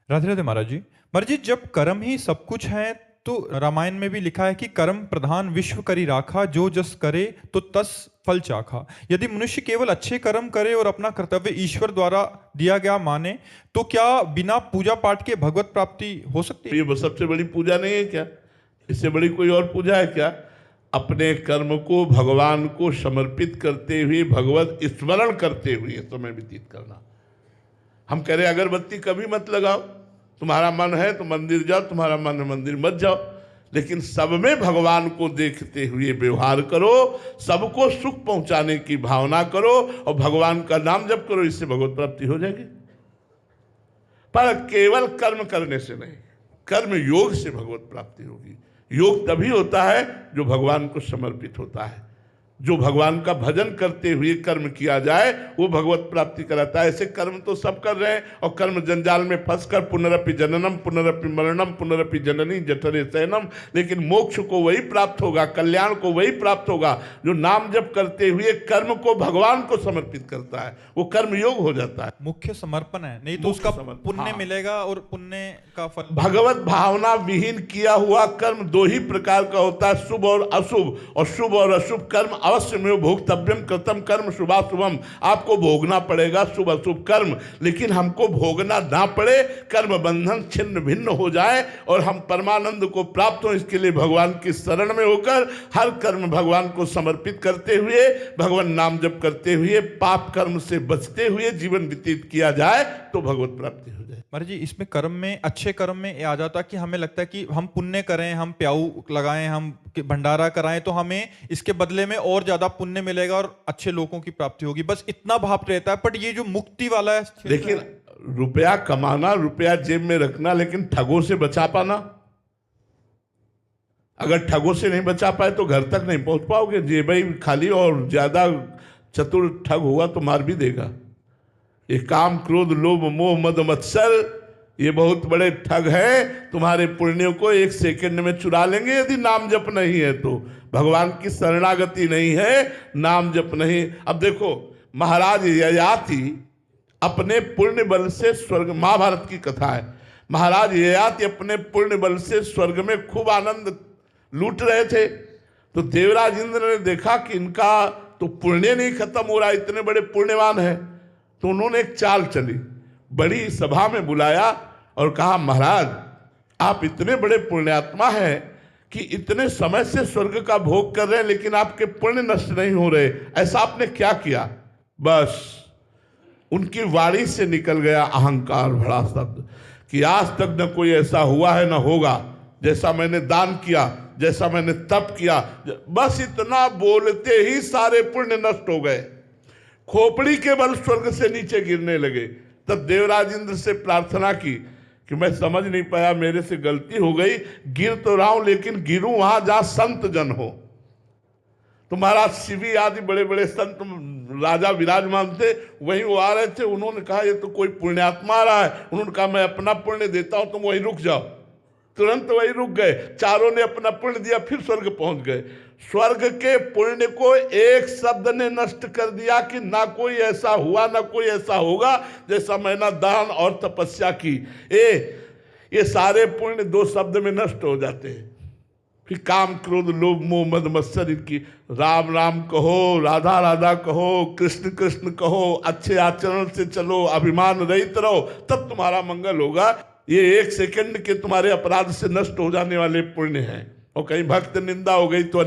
राधे राधे महाराज जी। महाराज जी, जब कर्म ही सब कुछ है तो रामायण में भी लिखा है कि कर्म प्रधान विश्व करी राखा, जो जस करे तो तस फल चाखा। यदि मनुष्य केवल अच्छे कर्म करे और अपना कर्तव्य ईश्वर द्वारा दिया गया माने तो क्या बिना पूजा पाठ के भगवत प्राप्ति हो सकती है? ये सबसे बड़ी पूजा नहीं है क्या? इससे बड़ी कोई और पूजा है क्या? अपने कर्म को भगवान को समर्पित करते हुए, भगवत स्मरण करते हुए समय व्यतीत करना। हम कह रहे अगरबत्ती कभी मत लगाओ, तुम्हारा मन है तो मंदिर जाओ, तुम्हारा मन है मंदिर मत जाओ, लेकिन सब में भगवान को देखते हुए व्यवहार करो, सबको सुख पहुंचाने की भावना करो और भगवान का नाम जप करो, इससे भगवत प्राप्ति हो जाएगी। पर केवल कर्म करने से नहीं, कर्म योग से भगवत प्राप्ति होगी। योग तभी होता है जो भगवान को समर्पित होता है। जो भगवान का भजन करते हुए कर्म किया जाए वो भगवत प्राप्ति कराता है। ऐसे कर्म तो सब कर रहे हैं और कर्म जंजाल में फंसकर पुनरपि जननम पुनरपि मरणम पुनरपि जननी जठरे शयनम, लेकिन मोक्ष को वही प्राप्त होगा, कल्याण को वही प्राप्त होगा जो नाम जप करते हुए कर्म को भगवान को समर्पित करता है। वो कर्म योग हो जाता है। मुख्य समर्पण है, नहीं तो उसका पुण्य मिलेगा और पुण्य का फल। भगवत भावना विहीन किया हुआ कर्म दो ही प्रकार का होता है, शुभ और अशुभ। और शुभ और अशुभ कर्म अवश्य में भोक्तव्यम कृतम कर्म शुभाशुभम। आपको भोगना पड़ेगा शुभ अशुभ कर्म, लेकिन हमको भोगना ना पड़े, कर्म बंधन छिन्न भिन्न हो जाए और हम परमानंद को प्राप्त हो, इसके लिए भगवान की शरण में होकर हर कर्म भगवान को समर्पित करते हुए, भगवान नाम जप करते हुए, पाप कर्म से बचते हुए जीवन व्यतीत किया जाए तो भगवत प्राप्ति हो जाए। महाराज जी, इसमें कर्म में, अच्छे कर्म में आ जाता कि हमें लगता है कि हम पुण्य करें, हम प्याऊ लगाएं, हम भंडारा कराएं तो हमें इसके बदले में और ज्यादा पुण्य मिलेगा और अच्छे लोगों की प्राप्ति होगी, बस इतना भाव रहता है। बट ये जो मुक्ति वाला है, लेकिन रुपया कमाना, रुपया जेब में रखना, लेकिन ठगों से बचा पाना। अगर ठगों से नहीं बचा पाए तो घर तक नहीं पहुंच पाओगे। जेब ही खाली और ज्यादा चतुर ठग हुआ तो मार भी देगा। ये काम क्रोध लोभ मोह मद मत्सर, ये बहुत बड़े ठग हैं, तुम्हारे पुण्यों को एक सेकंड में चुरा लेंगे यदि नाम जप नहीं है तो। भगवान की शरणागति नहीं है, नाम जप नहीं। अब देखो, महाराज ययाति अपने पुण्य बल से स्वर्ग, महाभारत की कथा है, महाराज ययाति अपने पुण्य बल से स्वर्ग में खूब आनंद लूट रहे थे। तो देवराज इंद्र ने देखा कि इनका तो पुण्य नहीं खत्म हो रहा, इतने बड़े पुण्यवान है, तो उन्होंने एक चाल चली, बड़ी सभा में बुलाया और कहा, महाराज आप इतने बड़े पुण्यात्मा हैं कि इतने समय से स्वर्ग का भोग कर रहे हैं लेकिन आपके पुण्य नष्ट नहीं हो रहे, ऐसा आपने क्या किया? बस उनकी वाणी से निकल गया अहंकार भरा शब्द कि आज तक न कोई ऐसा हुआ है न होगा जैसा मैंने दान किया, जैसा मैंने तप किया। बस इतना बोलते ही सारे पुण्य नष्ट हो गए, खोपड़ी के बल स्वर्ग से नीचे गिरने लगे। तब देवराज इंद्र से प्रार्थना की कि मैं समझ नहीं पाया, मेरे से गलती हो गई, गिर तो रहा हूं लेकिन गिरूं वहां जहां संत जन हो। तो महाराज शिवी आदि बड़े बड़े संत राजा विराजमान थे, वहीं वो आ रहे थे। उन्होंने कहा ये तो कोई पुण्यात्मा आ रहा है। उन्होंने कहा मैं अपना पुण्य देता हूं, तुम वहीं रुक जाओ। तुरंत वही रुक गए, चारों ने अपना पुण्य दिया, फिर स्वर्ग पहुंच गए। स्वर्ग के पुण्य को एक शब्द ने नष्ट कर दिया कि ना कोई ऐसा हुआ ना कोई ऐसा होगा जैसा मैंने दान और तपस्या की। ये सारे पुण्य दो शब्द में नष्ट हो जाते हैं। फिर काम क्रोध लोभ मोह मद मत्सर, इनकी राम राम कहो, राधा राधा कहो, कृष्ण कृष्ण कहो, अच्छे आचरण से चलो, अभिमान रहित रहो, तब तुम्हारा मंगल होगा। ये एक सेकंड के तुम्हारे अपराध से नष्ट हो जाने वाले पुण्य हैं। और कहीं भक्त निंदा हो गई तो